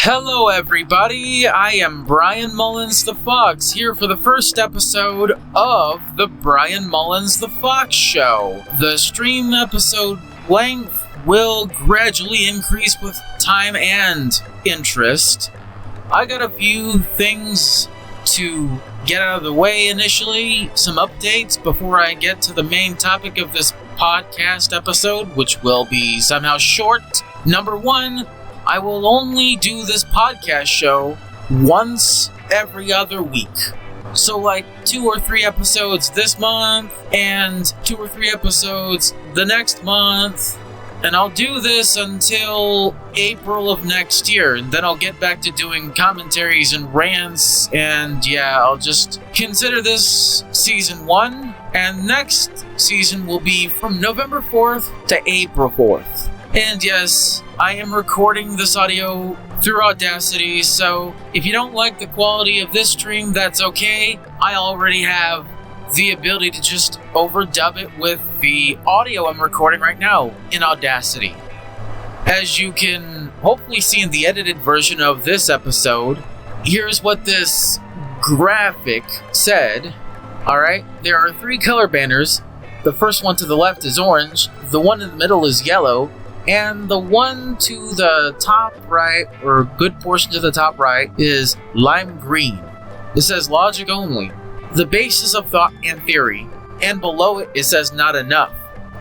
Hello everybody, I am Bryan Mullins the Fox, here for the first episode of the Bryan Mullins the Fox Show. The stream episode length will gradually increase with time and interest. I got a few things to get out of the way initially, some updates before I get to the main topic of this podcast episode, which will be somehow short. Number one, I will only do this podcast show once every other week. So like 2 or 3 episodes this month and 2 or 3 episodes the next month. And I'll do this until April of next year, and then I'll get back to doing commentaries and rants, and yeah, I'll just consider this season 1, and next season will be from November 4th to April 4th. And yes, I am recording this audio through Audacity, so if you don't like the quality of this stream, that's okay. I already have the ability to just overdub it with the audio I'm recording right now in Audacity. As you can hopefully see in the edited version of this episode, here's what this graphic said. Alright, there are 3 color banners. The first one to the left is orange, the one in the middle is yellow, and the one to the top right, or a good portion to the top right, is lime green. It says logic only, the basis of thought and theory, and below it, it says not enough.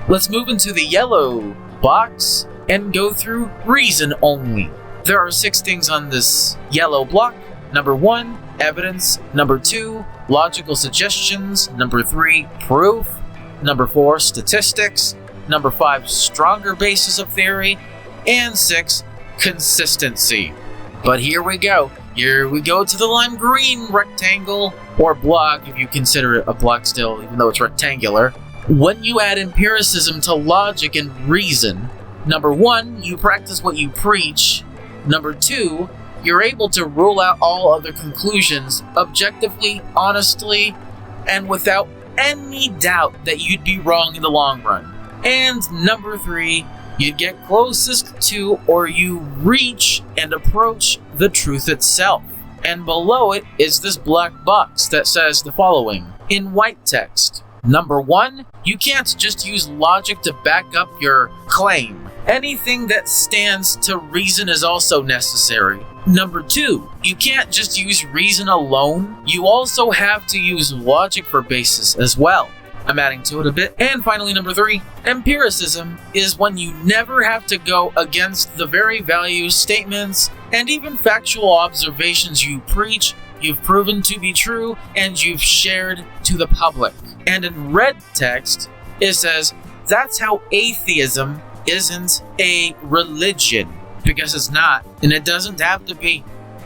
Let's move into the yellow box and go through reason only. There are 6 things on this yellow block. Number 1, evidence. Number 2, logical suggestions. Number 3, proof. Number 4, statistics. Number 5, stronger basis of theory. And 6, consistency. But here we go. Here we go to the lime green rectangle, or block if you consider it a block still, even though it's rectangular. When you add empiricism to logic and reason, number 1, you practice what you preach. Number 2, you're able to rule out all other conclusions objectively, honestly, and without any doubt that you'd be wrong in the long run. And number 3, you get closest to, or you reach and approach the truth itself. And below it is this black box that says the following in white text. Number 1, you can't just use logic to back up your claim. Anything that stands to reason is also necessary. Number 2, you can't just use reason alone. You also have to use logic for basis as well. I'm adding to it a bit. And finally, number 3, empiricism is when you never have to go against the very values, statements, and even factual observations you preach, you've proven to be true, and you've shared to the public. And in red text, it says, that's how atheism isn't a religion. Because it's not, and it doesn't have to be.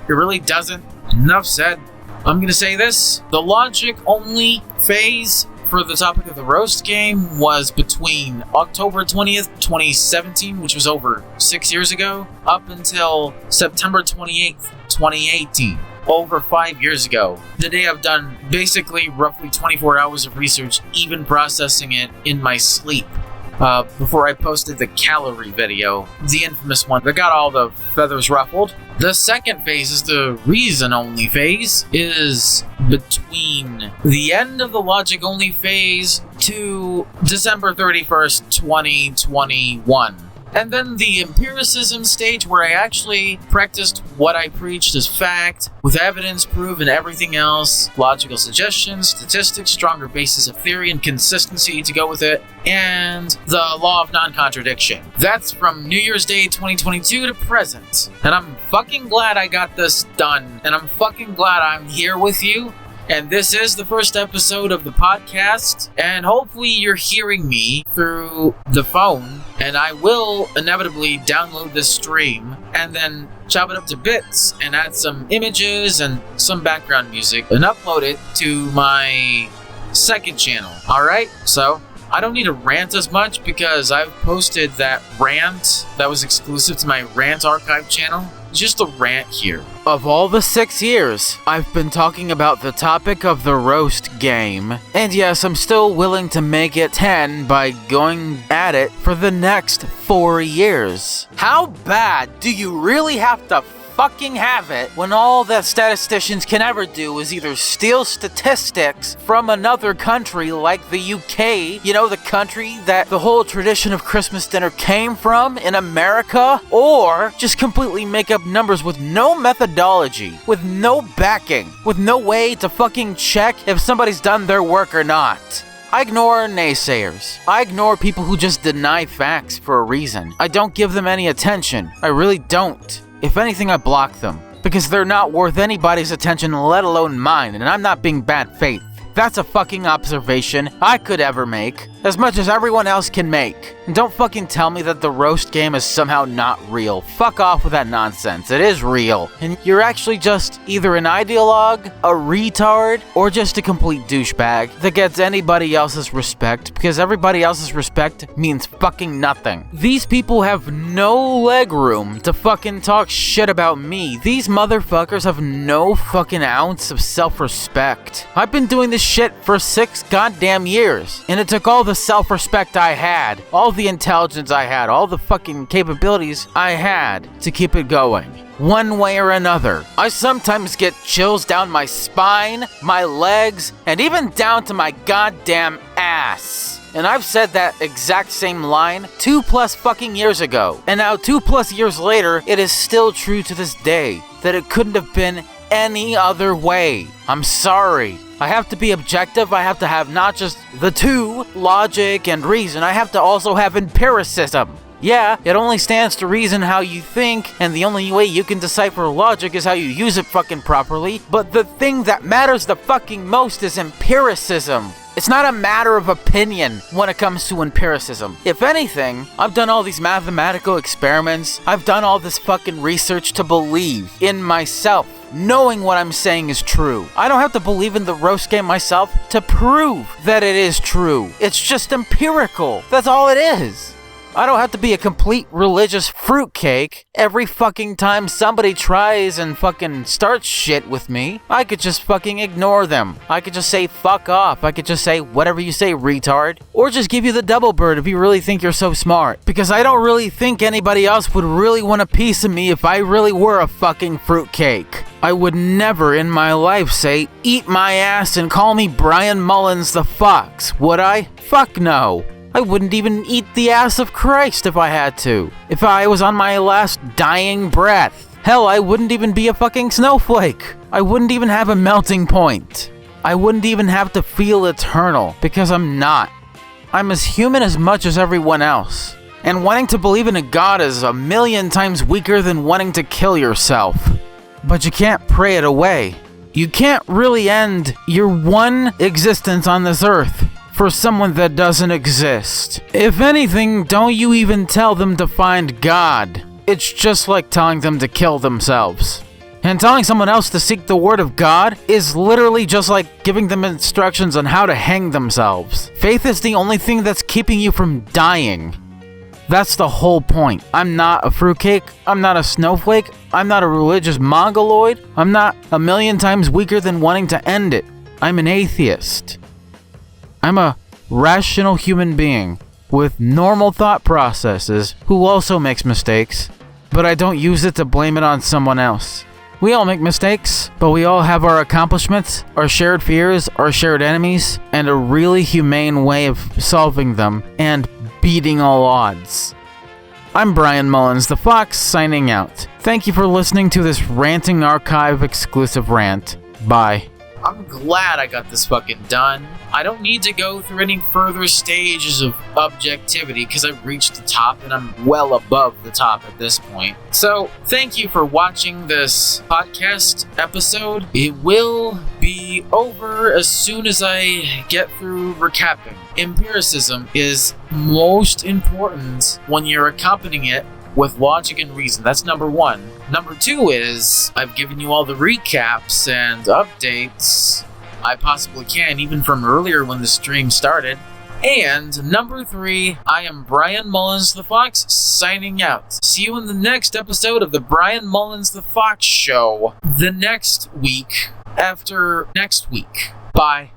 It really doesn't. Enough said. I'm gonna say this. The logic only phase for the topic of the roast game was between October 20th, 2017, which was over 6 years ago, up until September 28th, 2018, over 5 years ago. Today I've done basically roughly 24 hours of research, even processing it in my sleep. Before I posted the calorie video, the infamous one that got all the feathers ruffled. The second phase is the reason-only phase, is between the end of the logic-only phase to December 31st, 2021. And then the empiricism stage, where I actually practiced what I preached as fact, with evidence, proof, and everything else, logical suggestions, statistics, stronger basis of theory, and consistency to go with it, and the law of non-contradiction. That's from New Year's Day 2022 to present. And I'm fucking glad I got this done, and I'm fucking glad I'm here with you. And this is the first episode of the podcast, and hopefully you're hearing me through the phone, and I will inevitably download this stream, and then chop it up to bits, and add some images and some background music, and upload it to my second channel, alright? So, I don't need to rant as much, because I've posted that rant that was exclusive to my rant archive channel. Just a rant here. Of all the 6 years, I've been talking about the topic of the roast game. And yes, I'm still willing to make it 10 by going at it for the next 4 years. How bad do you really have to fucking have it when all that statisticians can ever do is either steal statistics from another country like the UK, you know, the country that the whole tradition of Christmas dinner came from in America, or just completely make up numbers with no methodology, with no backing, with no way to fucking check if somebody's done their work or not. I ignore naysayers. I ignore people who just deny facts for a reason. I don't give them any attention. I really don't. If anything, I block them. Because they're not worth anybody's attention, let alone mine, and I'm not being bad faith. That's a fucking observation I could ever make, as much as everyone else can make. And don't fucking tell me that the roast game is somehow not real. Fuck off with that nonsense. It is real. And you're actually just either an ideologue, a retard, or just a complete douchebag that gets anybody else's respect, because everybody else's respect means fucking nothing. These people have no leg room to fucking talk shit about me. These motherfuckers have no fucking ounce of self-respect. I've been doing this shit for 6 goddamn years, and it took all the self-respect I had, all the intelligence I had, all the fucking capabilities I had to keep it going. One way or another. I sometimes get chills down my spine, my legs, and even down to my goddamn ass. And I've said that exact same line 2+ fucking years ago. And now 2+ years later, it is still true to this day that it couldn't have been any other way. I'm sorry. I have to be objective. I have to have not just the two, logic and reason. I have to also have empiricism. Yeah, it only stands to reason how you think, and the only way you can decipher logic is how you use it fucking properly. But the thing that matters the fucking most is empiricism. It's not a matter of opinion when it comes to empiricism. If anything, I've done all these mathematical experiments. I've done all this fucking research to believe in myself, knowing what I'm saying is true. I don't have to believe in the roast game myself to prove that it is true. It's just empirical. That's all it is. I don't have to be a complete religious fruitcake every fucking time somebody tries and fucking starts shit with me. I could just fucking ignore them. I could just say fuck off. I could just say whatever you say, retard. Or just give you the double bird if you really think you're so smart. Because I don't really think anybody else would really want a piece of me if I really were a fucking fruitcake. I would never in my life say, eat my ass and call me Bryan Mullins the Fox, would I? Fuck no. I wouldn't even eat the ass of Christ if I had to. If I was on my last dying breath. Hell, I wouldn't even be a fucking snowflake. I wouldn't even have a melting point. I wouldn't even have to feel eternal, because I'm not. I'm as human as much as everyone else. And wanting to believe in a god is 1,000,000 times weaker than wanting to kill yourself. But you can't pray it away. You can't really end your one existence on this earth for someone that doesn't exist. If anything, don't you even tell them to find God. It's just like telling them to kill themselves. And telling someone else to seek the word of God is literally just like giving them instructions on how to hang themselves. Faith is the only thing that's keeping you from dying. That's the whole point. I'm not a fruitcake. I'm not a snowflake. I'm not a religious mongoloid. I'm not 1,000,000 times weaker than wanting to end it. I'm an atheist. I'm a rational human being with normal thought processes who also makes mistakes, but I don't use it to blame it on someone else. We all make mistakes, but we all have our accomplishments, our shared fears, our shared enemies, and a really humane way of solving them and beating all odds. I'm Bryan Mullins, the Fox, signing out. Thank you for listening to this Ranting Archive exclusive rant. Bye. I'm glad I got this fucking done. I don't need to go through any further stages of objectivity because I've reached the top and I'm well above the top at this point. So, thank you for watching this podcast episode. It will be over as soon as I get through recapping. Empiricism is most important when you're accompanying it with logic and reason. That's number one. Number two is, I've given you all the recaps and updates I possibly can, even from earlier when the stream started. And number three, I am Bryan Mullins the Fox, signing out. See you in the next episode of the Bryan Mullins the Fox Show, the next week after next week. Bye.